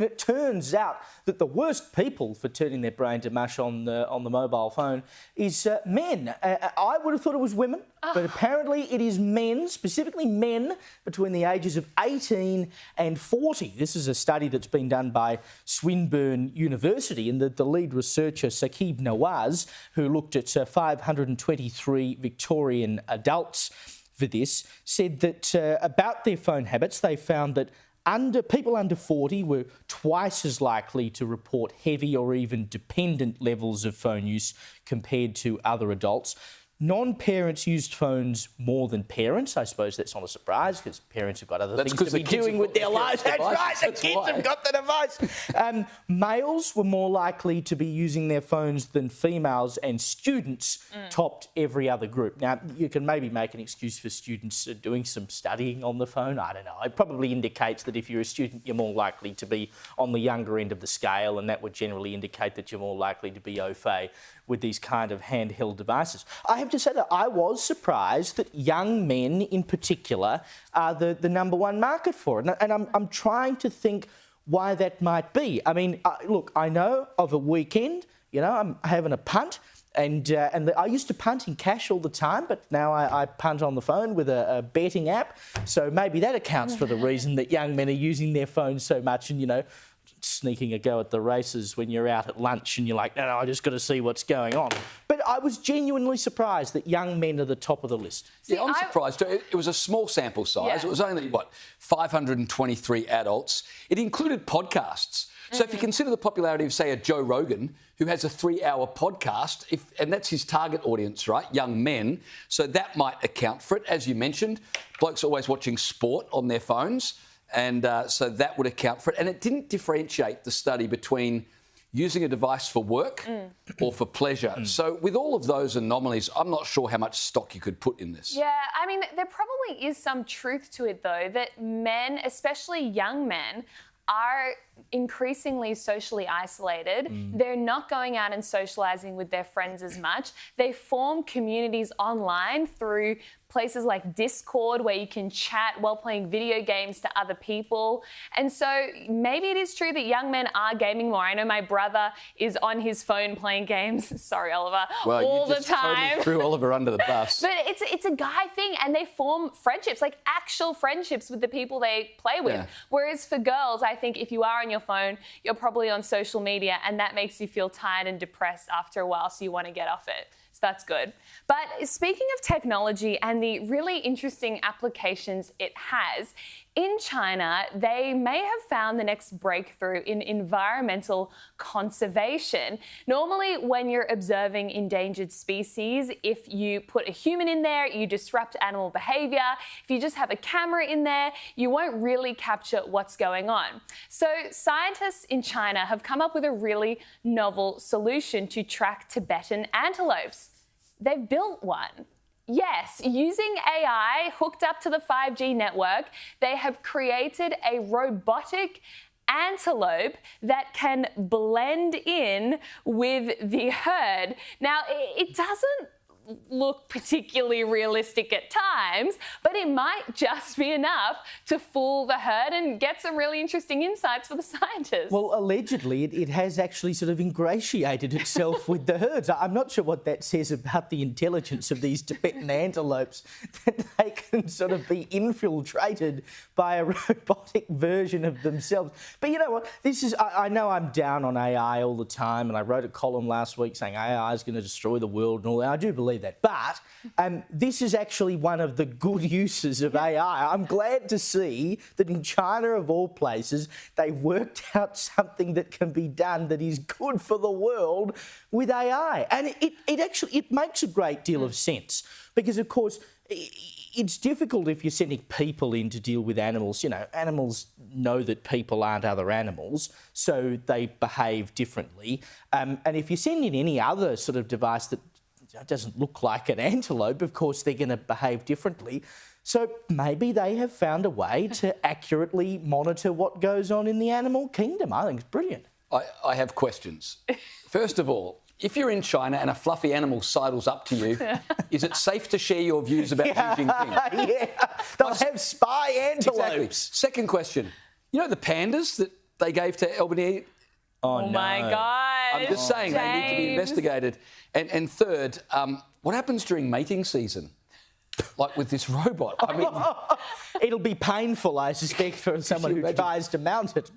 It turns out that the worst people for turning their brain to mush on the mobile phone is men. I would have thought it was women, but apparently it is men, specifically men between the ages of 18 and 40. This is a study that's been done by Swinburne University, and the lead researcher, Saqib Nawaz, who looked at 523 Victorian adults for this, said that about their phone habits, they found that people under 40 were twice as likely to report heavy or even dependent levels of phone use compared to other adults. Non-parents used phones more than parents. I suppose that's not a surprise because parents have got other things to be doing with their lives. That's right, the kids have got the device. Males were more likely to be using their phones than females, and students topped every other group. Now, you can maybe make an excuse for students doing some studying on the phone. I don't know. It probably indicates that if you're a student, you're more likely to be on the younger end of the scale, and that would generally indicate that you're more likely to be au fait with these kind of handheld devices. I have to say that I was surprised that young men in particular are the number one market for it. And I'm trying to think why that might be. I mean, look, I know of a weekend, you know, I'm having a punt, and I used to punt in cash all the time, but now I punt on the phone with a betting app. So maybe that accounts for the reason that young men are using their phones so much and, you know, sneaking a go at the races when you're out at lunch and you're like, no, I just got to see what's going on. But I was genuinely surprised that young men are the top of the list. Yeah, I'm surprised. It was a small sample size. Yeah. It was only, 523 adults. It included podcasts. So if you consider the popularity of, say, a Joe Rogan, who has a 3-hour podcast, and that's his target audience, right, young men, so that might account for it. As you mentioned, blokes are always watching sport on their phones. And so that would account for it. And it didn't differentiate the study between using a device for work or for pleasure. So with all of those anomalies, I'm not sure how much stock you could put in this. Yeah, I mean, there probably is some truth to it, though, that men, especially young men, are increasingly socially isolated. They're not going out and socialising with their friends as much. They form communities online through places like Discord, where you can chat while playing video games to other people. And so maybe it is true that young men are gaming more. I know my brother is on his phone playing games, sorry, Oliver, all the time. Totally threw Oliver under the bus. But it's a guy thing, and they form friendships, like actual friendships with the people they play with. Yeah. Whereas for girls, I think if you are on your phone, you're probably on social media, and that makes you feel tired and depressed after a while, so you want to get off it. So that's good. But speaking of technology and the really interesting applications it has, in China, they may have found the next breakthrough in environmental conservation. Normally, when you're observing endangered species, if you put a human in there, you disrupt animal behaviour. If you just have a camera in there, you won't really capture what's going on. So scientists in China have come up with a really novel solution to track Tibetan antelopes. They've built one. Yes, using AI hooked up to the 5G network, they have created a robotic antelope that can blend in with the herd. Now, it doesn't look particularly realistic at times, but it might just be enough to fool the herd and get some really interesting insights for the scientists. Well, allegedly, it has actually sort of ingratiated itself with the herds. I'm not sure what that says about the intelligence of these Tibetan antelopes, that they can sort of be infiltrated by a robotic version of themselves. But you know what? This is, I know I'm down on AI all the time, and I wrote a column last week saying AI is going to destroy the world and all that. I do believe that. But this is actually one of the good uses of AI. I'm glad to see that in China, of all places, they've worked out something that can be done that is good for the world with AI. And it makes a great deal of sense because, of course, it's difficult if you're sending people in to deal with animals. You know, animals know that people aren't other animals, so they behave differently. And if you send in any other sort of device that doesn't look like an antelope, of course they're going to behave differently. So maybe they have found a way to accurately monitor what goes on in the animal kingdom. I think it's brilliant. I have questions. First of all, if you're in China and a fluffy animal sidles up to you, is it safe to share your views about Xi Jinping? Yeah, they'll have spy antelopes. Exactly. Second question, you know the pandas that they gave to Albany. Oh, no. my God. I'm just saying they need to be investigated. And third, what happens during mating season? Like with this robot? I mean, It'll be painful, I suspect, for someone who tries to mount it. But